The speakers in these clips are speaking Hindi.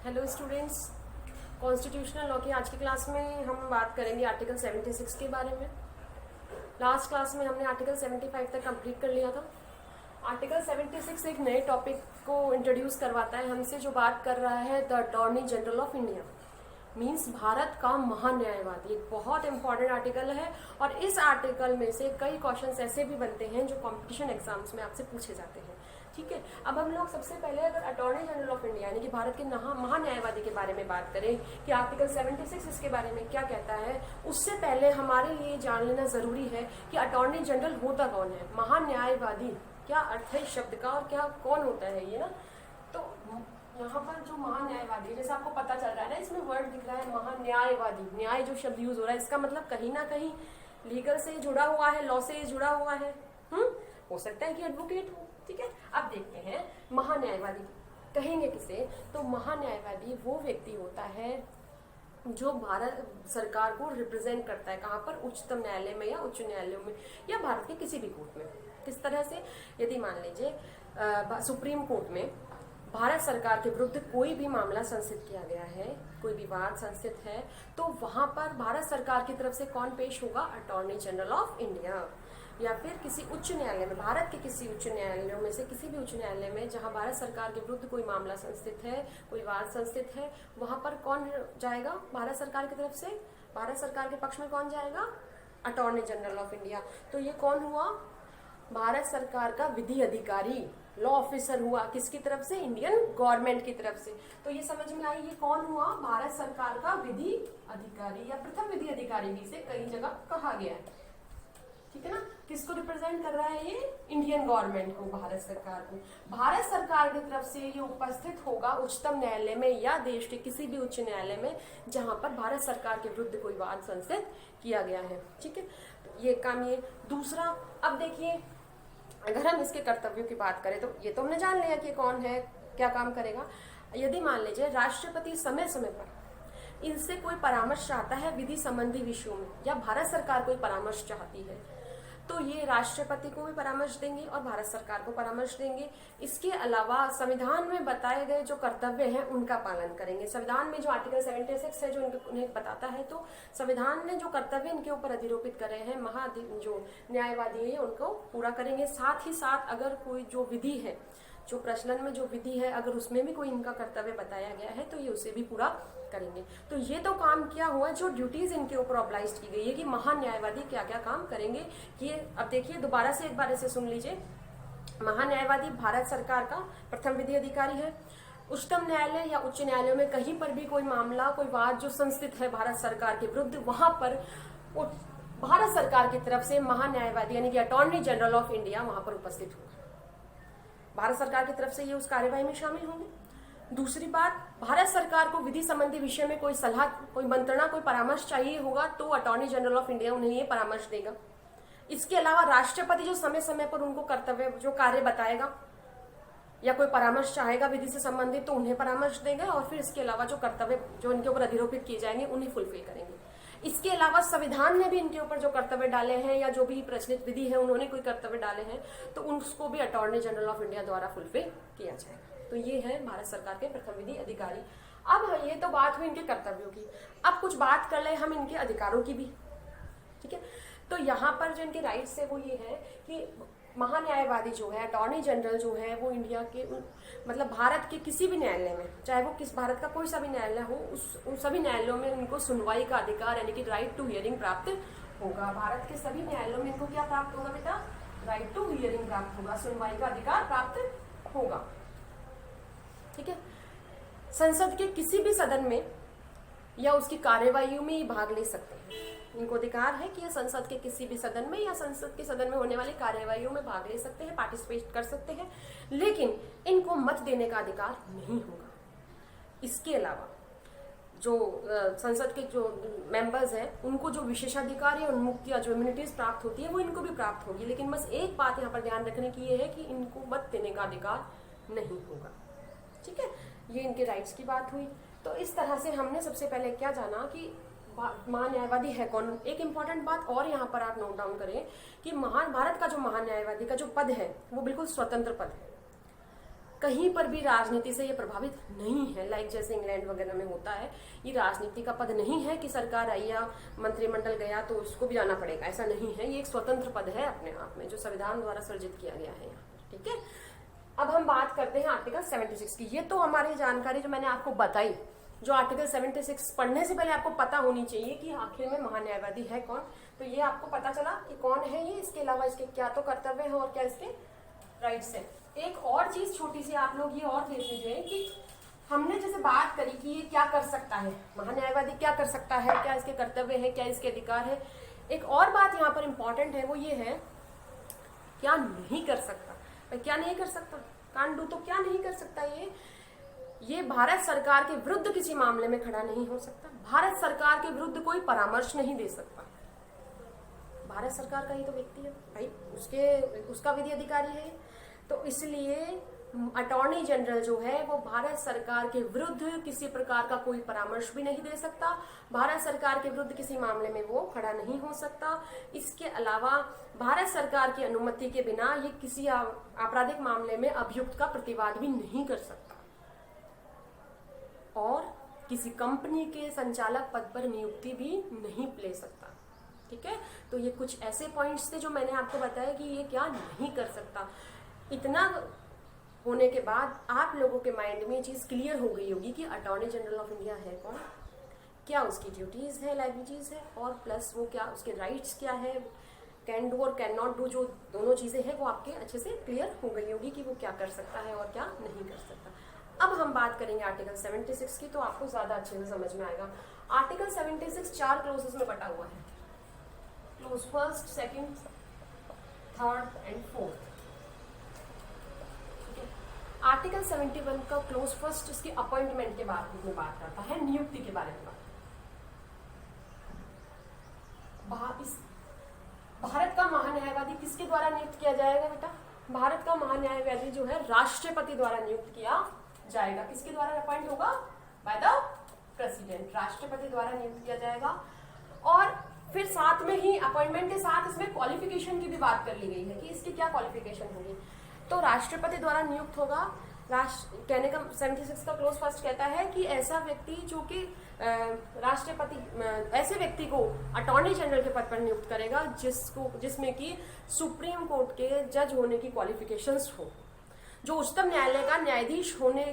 हेलो स्टूडेंट्स, कॉन्स्टिट्यूशनल लॉ की आज की क्लास में हम बात करेंगे आर्टिकल 76 के बारे में। लास्ट क्लास में हमने आर्टिकल 75 तक कंप्लीट कर लिया था। आर्टिकल 76 एक नए टॉपिक को इंट्रोड्यूस करवाता है हमसे, जो बात कर रहा है the attorney general of India, means Bharat का महान्यायवादी। एक बहुत इंपॉर्टेंट आर्टिकल है और इस आर्टिकल में से कई क्वेश्चंस ऐसे भी बनते हैं जो कंपटीशन एग्जाम्स में आपसे पूछे जाते हैं। ठीक है, अब हम लोग सबसे पहले अगर अटॉर्नी जनरल ऑफ इंडिया यानी कि भारत के महान्यायवादी के बारे में बात करें कि आर्टिकल 76 इसके बारे में क्या कहता है, उससे पहले हमारे लिए जान लेना जरूरी है कि अटॉर्नी जनरल होता कौन है। महान्यायवादी क्या अर्थ है इस शब्द का और क्या कौन होता है ये ना। तो यहाँ पर जो महान्यायवादी, जैसे आपको पता चल रहा है ना, इसमें वर्ड दिख रहा है महान्यायवादी। न्याय जो शब्द यूज हो रहा है इसका मतलब कहीं ना कहीं लीगल से जुड़ा हुआ है, लॉ से जुड़ा हुआ है। हो सकता है कि एडवोकेट हो। ठीक है, अब देखते हैं महान्यायवादी कहेंगे किसे। तो महान्यायवादी वो व्यक्ति होता है जो भारत सरकार को रिप्रेजेंट करता है। कहाँ पर? उच्चतम न्यायालय में या उच्च न्यायालयों में या भारत के किसी भी कोर्ट में। किस तरह से? यदि मान लीजिए सुप्रीम कोर्ट में भारत सरकार के विरुद्ध कोई भी मामला संस्थित किया गया है, कोई विवाद संस्थित है, तो वहां पर भारत सरकार की तरफ से कौन पेश होगा? Attorney general of India. या फिर किसी उच्च न्यायालय में, भारत के किसी उच्च न्यायालयों में से किसी भी उच्च न्यायालय में जहां भारत सरकार के विरुद्ध कोई मामला संस्थित है, कोई विवाद संस्थित है, वहां पर कौन जाएगा भारत सरकार की तरफ से? भारत सरकार के पक्ष में कौन जाएगा? Attorney general of India. तो ये कौन हुआ? भारत सरकार का विधि अधिकारी, लॉ ऑफिसर हुआ। किसकी तरफ से? इंडियन गवर्नमेंट की तरफ से। तो ये समझ में आई, ये कौन हुआ? भारत सरकार का विधि अधिकारी या प्रथम विधि अधिकारी भी इसे कई जगह कहा गया है। ठीक है ना, किसको रिप्रेजेंट कर रहा है ये? इंडियन गवर्नमेंट को, भारत सरकार को। भारत सरकार की तरफ से ये उपस्थित होगा उच्चतम न्यायालय में या देश के किसी भी उच्च न्यायालय में जहां पर भारत सरकार के विरुद्ध कोई वाद संस्थित किया गया है। ठीक है, तो ये काम ये। दूसरा, अब देखिए अगर हम इसके कर्तव्यों की बात करें तो ये तो हमने जान लिया कि कौन है, क्या काम करेगा। यदि मान लीजिए राष्ट्रपति समय समय पर इनसे कोई परामर्श चाहता है विधि संबंधी विषयों में, या भारत सरकार कोई परामर्श चाहती है, तो ये राष्ट्रपति को भी परामर्श देंगे और भारत सरकार को परामर्श देंगे। इसके अलावा संविधान में बताए गए जो कर्तव्य हैं उनका पालन करेंगे। संविधान में जो आर्टिकल 76 है जो उन्हें बताता है, तो संविधान ने जो कर्तव्य इनके ऊपर अधिरोपित करे हैं जो न्यायवादी है उनको पूरा करेंगे। साथ ही साथ अगर कोई जो विधि है, जो प्रचलन में जो विधि है, अगर उसमें भी कोई इनका कर्तव्य बताया गया है तो ये उसे भी पूरा करेंगे। तो ये तो काम किया हुआ है, जो ड्यूटीज इनके ऊपर ऑब्लाइज की गई है कि महान्यायवादी क्या क्या काम करेंगे। ये अब देखिए दोबारा से एक बार इसे सुन लीजिए। महान्यायवादी भारत सरकार का प्रथम विधि अधिकारी है। उच्चतम न्यायालय या उच्च न्यायालयों में कहीं पर भी कोई मामला, कोई वाद जो संस्थित है भारत सरकार के विरुद्ध, वहां पर भारत सरकार की तरफ से महान्यायवादी यानी कि अटॉर्नी जनरल ऑफ इंडिया वहां पर उपस्थित होगा। भारत सरकार की तरफ से ये उस कार्यवाही में शामिल होंगे। दूसरी बात, भारत सरकार को विधि संबंधी विषय में कोई सलाह, कोई मंत्रणा, कोई परामर्श चाहिए होगा तो अटॉर्नी जनरल ऑफ इंडिया उन्हें ये परामर्श देगा। इसके अलावा राष्ट्रपति जो समय समय पर उनको कर्तव्य, जो कार्य बताएगा या कोई परामर्श चाहेगा विधि से संबंधित, तो उन्हें परामर्श देगा और फिर इसके अलावा जो कर्तव्य जो इनके ऊपर अधिरोपित किए जाएंगे उन्हें फुलफिल करेंगे। इसके अलावा संविधान ने भी इनके ऊपर जो कर्तव्य डाले हैं या जो भी प्रचलित विधि है उन्होंने कोई कर्तव्य डाले हैं तो उसको भी अटॉर्नी जनरल ऑफ इंडिया द्वारा फुलफिल किया जाएगा। तो ये है भारत सरकार के प्रथम विधि अधिकारी। अब ये तो बात हुई इनके कर्तव्यों की। अब कुछ बात कर ले हम इनके अधिकारों की भी। ठीक है, तो यहाँ पर जो इनके राइट्स है वो ये है कि महान्यायवादी जो है, अटॉर्नी जनरल जो है, वो इंडिया के मतलब भारत के किसी भी न्यायालय में, चाहे वो भारत का कोई सा भी न्यायालय हो, उन सभी न्यायालयों में उनको सुनवाई का अधिकार यानी कि राइट टू हियरिंग प्राप्त होगा। भारत के सभी न्यायालयों में इनको क्या प्राप्त होगा बेटा? राइट टू हियरिंग प्राप्त होगा, सुनवाई का अधिकार प्राप्त होगा। ठीक है, संसद के किसी भी सदन में या उसकी कार्यवाही में ये भाग ले सकते हैं। इनको अधिकार है कि ये संसद के किसी भी सदन में या संसद के सदन में होने वाली कार्यवाहियों में भाग ले सकते हैं, पार्टिसिपेट कर सकते हैं, लेकिन इनको मत देने का अधिकार नहीं होगा। इसके अलावा जो संसद के जो मेंबर्स हैं उनको जो विशेषाधिकार या उन्मुक्ति या जो इम्यूनिटीज प्राप्त होती है वो इनको भी प्राप्त होगी, लेकिन बस एक बात यहाँ पर ध्यान रखने की ये है कि इनको मत देने का अधिकार नहीं होगा। ठीक है, ये इनके राइट्स की बात हुई। तो इस तरह से हमने सबसे पहले क्या जाना कि महान्यायवादी है कौन। एक इंपॉर्टेंट बात और यहाँ पर आप नोट डाउन करें कि भारत का जो महान्यायवादी का जो पद है वो बिल्कुल स्वतंत्र पद है। कहीं पर भी राजनीति से ये प्रभावित नहीं है, लाइक जैसे इंग्लैंड वगैरह में होता है। ये राजनीति का पद नहीं है कि सरकार आई या मंत्रिमंडल गया तो उसको भी जाना पड़ेगा, ऐसा नहीं है। ये एक स्वतंत्र पद है अपने आप में, जो संविधान द्वारा सृजित किया गया है यहाँ पर, ठीक है। अब हम बात करते हैं आर्टिकल 76 की। ये तो हमारी जानकारी जो मैंने आपको बताई, जो आर्टिकल 76 पढ़ने से पहले आपको पता होनी चाहिए कि आखिर में महान्यायवादी है कौन। तो ये आपको पता चला कि कौन है ये, इसके अलावा इसके क्या तो कर्तव्य है और क्या इसके राइट्स है। एक और चीज छोटी सी आप लोग ये और देख लीजिए कि हमने जैसे बात करी कि ये क्या कर सकता है, महान्यायवादी क्या कर सकता है, क्या इसके कर्तव्य है, क्या इसके अधिकार है। एक और बात यहाँ पर इंपॉर्टेंट है, वो ये है क्या नहीं कर सकता। क्या नहीं कर सकता, कांड डू, तो क्या नहीं कर सकता ये भारत सरकार के विरुद्ध किसी मामले में खड़ा नहीं हो सकता, भारत सरकार के विरुद्ध कोई परामर्श नहीं दे सकता। भारत सरकार का ही तो व्यक्ति है भाई, उसका विधि अधिकारी है। तो इसलिए अटॉर्नी जनरल जो है वो भारत सरकार के विरुद्ध किसी प्रकार का कोई परामर्श भी नहीं दे सकता, भारत सरकार के विरुद्ध किसी मामले में वो खड़ा नहीं हो सकता। इसके अलावा भारत सरकार की अनुमति के बिना ये किसी आपराधिक मामले में अभियुक्त का प्रतिवाद भी नहीं कर सकता और किसी कंपनी के संचालक पद पर नियुक्ति भी नहीं ले सकता, ठीक है। तो ये कुछ ऐसे पॉइंट्स थे जो मैंने आपको बताया कि ये क्या नहीं कर सकता। इतना होने के बाद आप लोगों के माइंड में ये चीज क्लियर हो गई होगी कि अटॉर्नी जनरल ऑफ इंडिया है कौन, क्या उसकी ड्यूटीज है, लाइबिलिटीज है, और प्लस वो क्या उसके राइट्स क्या है, कैन डू और कैन नॉट डू, जो दोनों चीजें हैं वो आपके अच्छे से क्लियर हो गई होगी कि वो क्या कर सकता है और क्या नहीं कर सकता। अब हम बात करेंगे आर्टिकल 76 की, तो आपको ज्यादा अच्छे से समझ में आएगा। आर्टिकल 76 4 क्लोजेस में बटा हुआ है, close first, second, third and fourth. Article 71 का क्लोज फर्स्ट इसकी अपॉइंटमेंट के बारे में बात करता है, नियुक्ति के बारे में बात। भारत का महान्यायवादी किसके द्वारा नियुक्त किया जाएगा बेटा? भारत का महान्यायवादी जो है राष्ट्रपति द्वारा नियुक्त किया जाएगा। किसके द्वारा अपॉइंट होगा? बाय द प्रेसिडेंट, राष्ट्रपति द्वारा नियुक्त किया जाएगा। और फिर साथ में ही अपॉइंटमेंट के साथ इसमें क्वालिफिकेशन की भी बात कर ली गई है कि इसकी क्या क्वालिफिकेशन होगी। तो राष्ट्रपति द्वारा नियुक्त होगा। कहने का 76 का क्लोज फर्स्ट कहता है कि ऐसा व्यक्ति जो कि राष्ट्रपति ऐसे व्यक्ति को अटॉर्नी जनरल के पद पर नियुक्त करेगा जिसमें कि सुप्रीम कोर्ट के जज होने की क्वालिफिकेशंस हो, जो उच्चतम न्यायालय का न्यायाधीश होने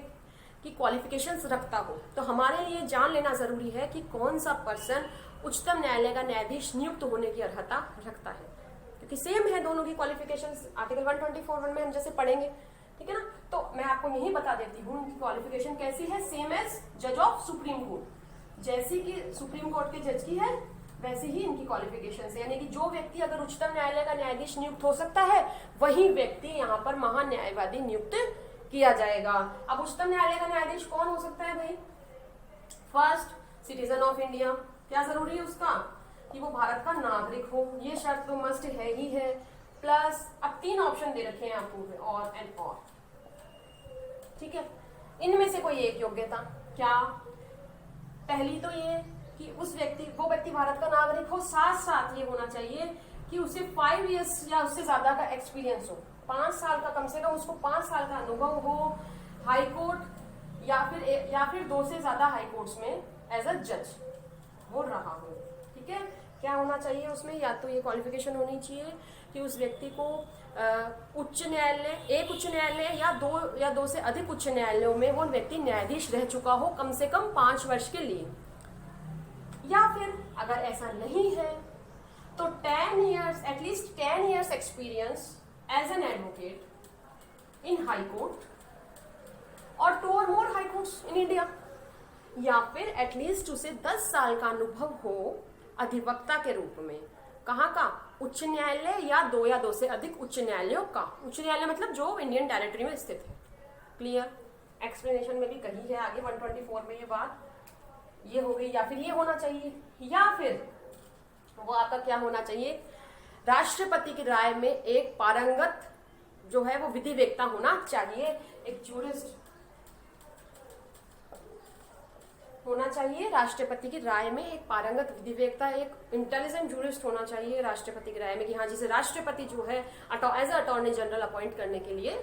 की क्वालिफिकेशंस रखता हो। तो हमारे लिए जान लेना जरूरी है कि कौन सा पर्सन उच्चतम न्यायालय का न्यायाधीश नियुक्त होने की अर्हता रखता है, क्योंकि सेम है दोनों की क्वालिफिकेशंस। आर्टिकल 124 में हम जैसे पढ़ेंगे, ठीक है ना। तो मैं आपको यही बता देती हूँ उनकी क्वालिफिकेशन कैसी है, सेम एज जज ऑफ सुप्रीम कोर्ट, जैसी कि सुप्रीम कोर्ट के जज की है वैसे ही इनकी क्वालिफिकेशन है। यानी कि जो व्यक्ति अगर उच्चतम न्यायालय का न्यायाधीश नियुक्त हो सकता है वही व्यक्ति यहाँ पर महान्यायवादी नियुक्त किया जाएगा। अब उच्चतम न्यायालय का न्यायाधीश कौन हो सकता है भाई? First, citizen of India. क्या जरूरी है उसका? कि वो भारत का नागरिक हो, ये शर्त तो मस्ट है ही है। प्लस अब 3 ऑप्शन दे रखे हैं आपको, और एंड और, ठीक है। इनमें से कोई एक योग्यता, क्या? पहली तो ये कि वो व्यक्ति भारत का नागरिक हो, साथ साथ ये होना चाहिए कि उसे 5 इयर्स या उससे ज्यादा का एक्सपीरियंस हो, 5 साल का, कम से कम उसको 5 साल का अनुभव हो हाई कोर्ट या फिर 2 से ज्यादा हाई कोर्ट्स में एज अ जज वो रहा हो, ठीक है। क्या होना चाहिए उसमें? या तो ये क्वालिफिकेशन होनी चाहिए कि उस व्यक्ति को उच्च न्यायालय, एक उच्च न्यायालय या दो से अधिक उच्च न्यायालयों में वो व्यक्ति न्यायाधीश रह चुका हो कम से कम 5 वर्ष के लिए। या फिर अगर ऐसा नहीं है तो 10 years, at least 10 years experience as an advocate in high court और 2 or more high courts in India. या फिर एटलीस्ट उसे 10 साल का अनुभव हो अधिवक्ता के रूप में। कहाँ का? उच्च न्यायालय या 2 से अधिक उच्च न्यायालयों का। उच्च न्यायालय मतलब जो इंडियन टेरिटरी में स्थित है। क्लियर? एक्सप्लेनेशन में भी कही है आगे 124 में ये बात, ये हो गई। या फिर ये होना चाहिए, या फिर वो आपका क्या होना चाहिए, राष्ट्रपति की राय में एक पारंगत जो है वो विधिवेत्ता होना चाहिए, एक जूरिस्ट होना चाहिए। राष्ट्रपति की राय में एक पारंगत विधिवेत्ता, एक इंटेलिजेंट जूरिस्ट होना चाहिए राष्ट्रपति की राय में कि हाँ, जिसे राष्ट्रपति जो है as a attorney general appoint करने के लिए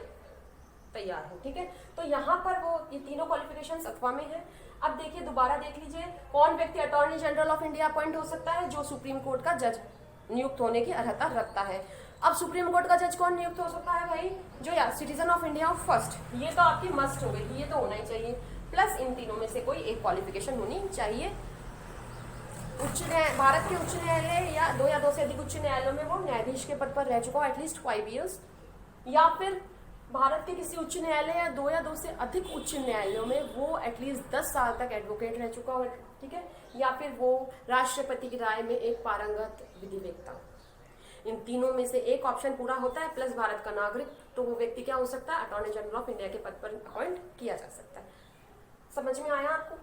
तैयार हो। ठीक है, तो यहाँ पर वो ये तीनों क्वालिफिकेशंस अथवा में है। अब देखिए, दोबारा देख लीजिए, कौन व्यक्ति attorney general of India appoint हो सकता है? जो सुप्रीम कोर्ट का जज नियुक्त होने की अर्हता रखता है। अब सुप्रीम कोर्ट का जज कौन नियुक्त हो सकता है भाई? जो यार सिटीजन ऑफ इंडिया फर्स्ट, ये तो आपकी मस्ट हो गई, ये तो होना ही चाहिए, प्लस इन तीनों में से कोई एक क्वालिफिकेशन होनी चाहिए। भारत के उच्च न्यायालय या दो से अधिक उच्च न्यायालयों में वो न्यायाधीश के पद पर रह चुका हो एटलीस्ट 5 years, या फिर भारत के किसी उच्च न्यायालय या दो से अधिक उच्च न्यायालयों में वो एटलीस्ट 10 साल तक एडवोकेट रह चुका हो। ठीक है, या फिर वो राष्ट्रपति की राय में एक पारंगत विधिवेत्ता। इन तीनों में से एक ऑप्शन पूरा होता है, प्लस भारत का नागरिक, तो वो व्यक्ति क्या हो सकता है? अटॉर्नी जनरल ऑफ इंडिया के पद पर अपॉइंट किया जा सकता है। समझ में आया आपको?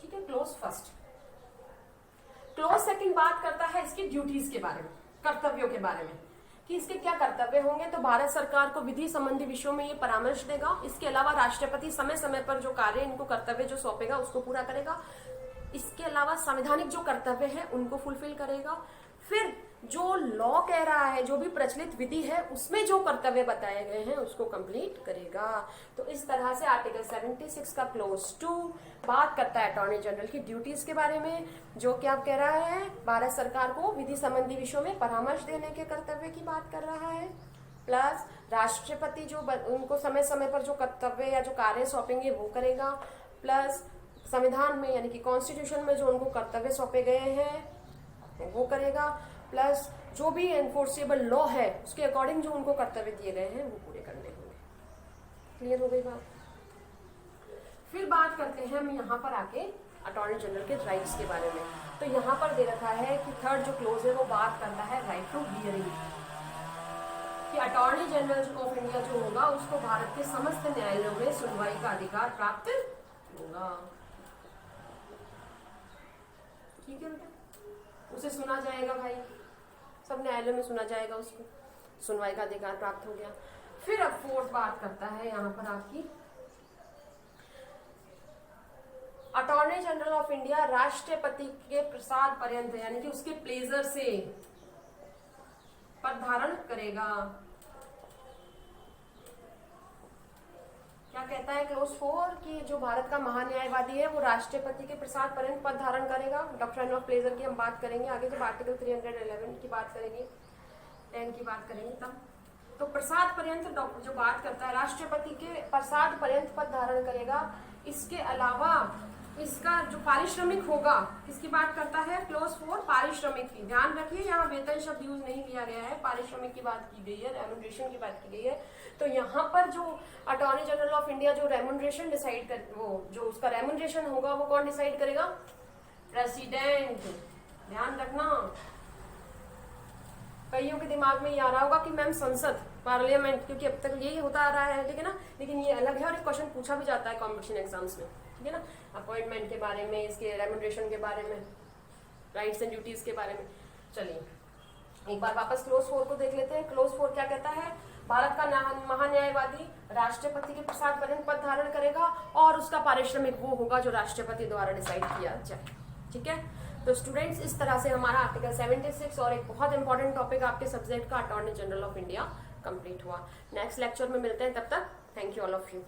ठीक है, क्लोज फर्स्ट। क्लोज सेकंड बात करता है इसकी ड्यूटीज के बारे में, कर्तव्यों के बारे में, कि इसके क्या कर्तव्य होंगे। तो भारत सरकार को विधि संबंधी विषयों में ये परामर्श देगा। इसके अलावा राष्ट्रपति समय समय पर जो कार्य इनको कर्तव्य जो सौंपेगा उसको पूरा करेगा। इसके अलावा संवैधानिक जो कर्तव्य है उनको फुलफिल करेगा। फिर जो लॉ कह रहा है, जो भी प्रचलित विधि है, उसमें जो कर्तव्य बताए गए हैं उसको कंप्लीट करेगा। तो इस तरह से आर्टिकल 76 का क्लोज 2 बात करता है अटॉर्नी जनरल की ड्यूटीज के बारे में, जो कि आप कह रहा है भारत सरकार को विधि संबंधी विषयों में परामर्श देने के कर्तव्य की बात कर रहा है, प्लस राष्ट्रपति जो उनको समय समय पर जो कर्तव्य या जो कार्य सौंपेंगे वो करेगा, प्लस संविधान में यानी कि कॉन्स्टिट्यूशन में जो उनको कर्तव्य सौंपे गए हैं वो करेगा, प्लस जो भी एनफोर्सेबल लॉ है उसके अकॉर्डिंग जो उनको कर्तव्य दिए गए हैं वो पूरे करने होंगे। क्लियर हो गई बात? फिर बात करते हैं हम यहाँ पर आके अटॉर्नी जनरल के राइट्स के बारे में। तो यहाँ पर दे रखा है कि थर्ड जो क्लोज है वो बात करता है राइट टू हियरिंग, कि अटॉर्नी जनरल ऑफ इंडिया जो होगा उसको भारत के समस्त न्यायालयों में सुनवाई का अधिकार प्राप्त होगा। ठीक है बेटा, उसे सुना जाएगा भाई, सब न्यायालय में सुना जाएगा, उसको सुनवाई का अधिकार प्राप्त हो गया। फिर अब फोर्थ बात करता है यहाँ पर आपकी अटॉर्नी जनरल ऑफ इंडिया राष्ट्रपति के प्रसाद पर्यंत यानी कि उसके प्लेजर से पद धारण करेगा। क्या कहता है क्लोज 4 कि जो भारत का महान्यायवादी है वो राष्ट्रपति के प्रसाद पर्यंत पद धारण करेगा। डॉक्ट्राइन ऑफ प्लेजर की हम बात करेंगे आगे, जब आर्टिकल 311 की बात करेंगे, 10 की बात करेंगे तब। तो प्रसाद पर्यंत जो बात करता है राष्ट्रपति के प्रसाद पर्यंत पद धारण करेगा। इसके अलावा इसका जो पारिश्रमिक होगा, किसकी बात करता है क्लोज 4? पारिश्रमिक की। ध्यान रखिए यहाँ वेतन शब्द यूज नहीं किया गया है, पारिश्रमिक की बात की गई है, रेम्युनरेशन की बात की गई है। तो यहाँ पर जो अटॉर्नी जनरल ऑफ इंडिया जो रेम्युनरेशन डिसाइड कर, वो जो उसका रेम्युनरेशन होगा वो कौन डिसाइड करेगा? प्रेसिडेंट। ध्यान रखना, कईयों के दिमाग में ये आ रहा होगा कि मैम संसद, पार्लियामेंट, क्योंकि अब तक यही होता आ रहा है, ठीक है ना, लेकिन ये अलग है और एक क्वेश्चन पूछा भी जाता है कॉम्पिटिशन एग्जाम्स में, ठीक है ना, अपॉइंटमेंट के बारे में, इसके रेम्युनरेशन के बारे में, राइट्स एंड ड्यूटीज के बारे में। चलिए एक बार वापस क्लोज 4 को देख लेते हैं। क्लोज 4 क्या कहता है? भारत का महान्यायवादी राष्ट्रपति के प्रसाद पर्यंत पद धारण करेगा और उसका पारिश्रमिक वो होगा जो राष्ट्रपति द्वारा डिसाइड किया जाए। ठीक है, तो स्टूडेंट्स इस तरह से हमारा आर्टिकल 76 और एक बहुत इंपॉर्टेंट टॉपिक आपके सब्जेक्ट का attorney general of India complete हुआ। नेक्स्ट लेक्चर में मिलते हैं, तब तक thank you all of you.